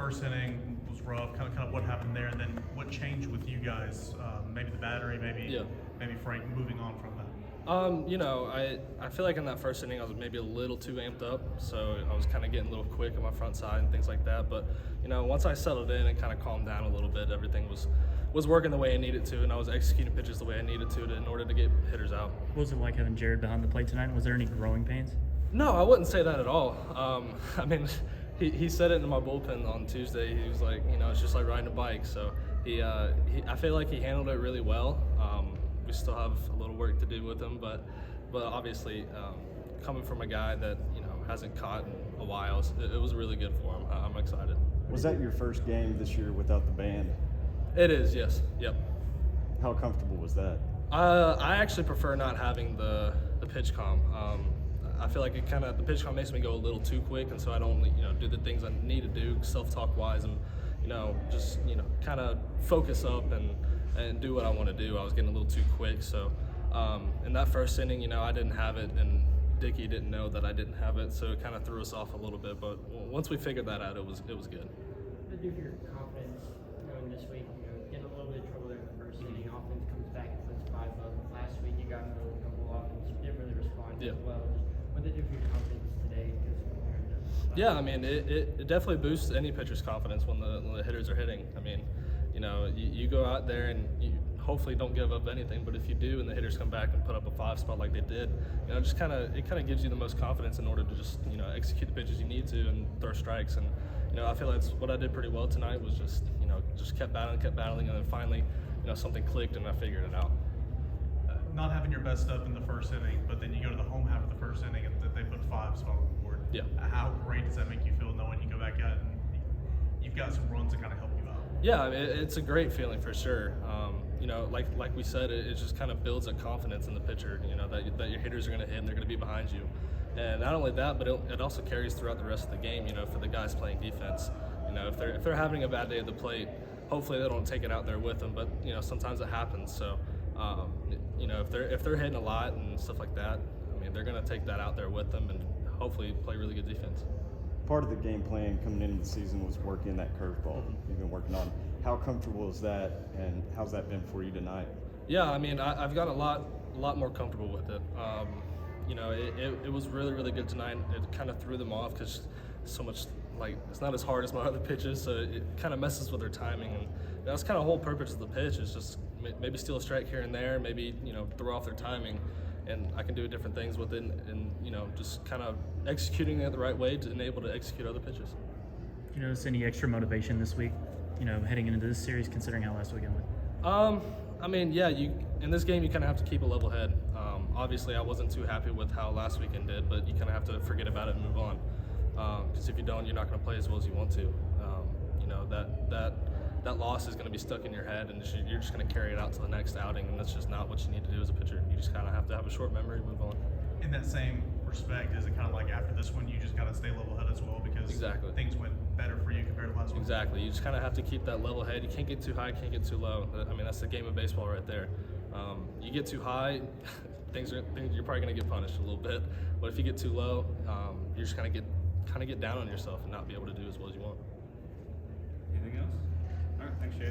first inning was rough. Kind of what happened there, and then what changed with you guys? Maybe the battery, maybe Frank moving on from that. I feel like in that first inning I was maybe a little too amped up, so I was kind of getting a little quick on my front side and things like that. But once I settled in and kind of calmed down a little bit, everything was working the way I needed to, and I was executing pitches the way I needed to in order to get hitters out. What was it like having Jared behind the plate tonight? Was there any growing pains? No, I wouldn't say that at all. He said it in my bullpen on Tuesday. He was like, it's just like riding a bike. So I feel like he handled it really well. We still have a little work to do with him, but obviously coming from a guy that hasn't caught in a while, it was really good for him. I'm excited. Was that your first game this year without the band? It is, yes. Yep. How comfortable was that? I actually prefer not having the pitch comm. I feel like the pitch comm makes me go a little too quick, and so I don't do the things I need to do self-talk wise, and just kind of focus up and do what I want to do. I was getting a little too quick, so in that first inning, I didn't have it, and Dickey didn't know that I didn't have it, so it kind of threw us off a little bit. But once we figured that out, it was good. What did it do for your confidence going this week? Getting a little bit of trouble there in the first inning. Offense comes back and puts 5 up. Last week you got into a couple of offense. You didn't really respond as well. What did it do for your confidence today? Yeah, it definitely boosts any pitcher's confidence when the hitters are hitting. You go out there and you hopefully don't give up anything, but if you do and the hitters come back and put up a 5 spot like they did, it kind of gives you the most confidence in order to just execute the pitches you need to and throw strikes. And I feel that's what I did pretty well tonight was just kept battling, and then finally something clicked and I figured it out. Not having your best stuff in the first inning, but then you go to the home half of the first inning and they put 5 spot on the board. Yeah. How great does that make you feel knowing you go back out and you've got some runs to kind of help you out? Yeah, it's a great feeling for sure. Like we said, it just kind of builds a confidence in the pitcher. That your hitters are going to hit and they're going to be behind you. And not only that, but it also carries throughout the rest of the game. For the guys playing defense, if they're having a bad day at the plate, hopefully they don't take it out there with them. But sometimes it happens. So if they're hitting a lot and stuff like that, they're going to take that out there with them and hopefully play really good defense. Part of the game plan coming into the season was working that curveball you've been working on. How comfortable is that, and how's that been for you tonight? Yeah, I've got a lot more comfortable with it. It was really, really good tonight. It kind of threw them off because so much, it's not as hard as my other pitches, so it kind of messes with their timing. And that's kind of the whole purpose of the pitch is just maybe steal a strike here and there, maybe throw off their timing. And I can do different things with it, and just kind of executing it the right way to enable to execute other pitches. Do you notice any extra motivation this week, heading into this series, considering how last weekend went? Yeah, in this game you kind of have to keep a level head. Obviously, I wasn't too happy with how last weekend did, but you kind of have to forget about it and move on. Because if you don't, you're not going to play as well as you want to. That loss is going to be stuck in your head, and you're just going to carry it out to the next outing, and that's just not what you need to do as a pitcher. You just kind of have to have a short memory and move on. In that same respect, is it kind of like after this one, you just got to stay level head as well because things went better for you compared to last one? Exactly. You just kind of have to keep that level head. You can't get too high, can't get too low. That's the game of baseball right there. You get too high, you're probably going to get punished a little bit. But if you get too low, you're just going to get down on yourself and not be able to do as well as you want. Anything else? All right, thanks, Chase.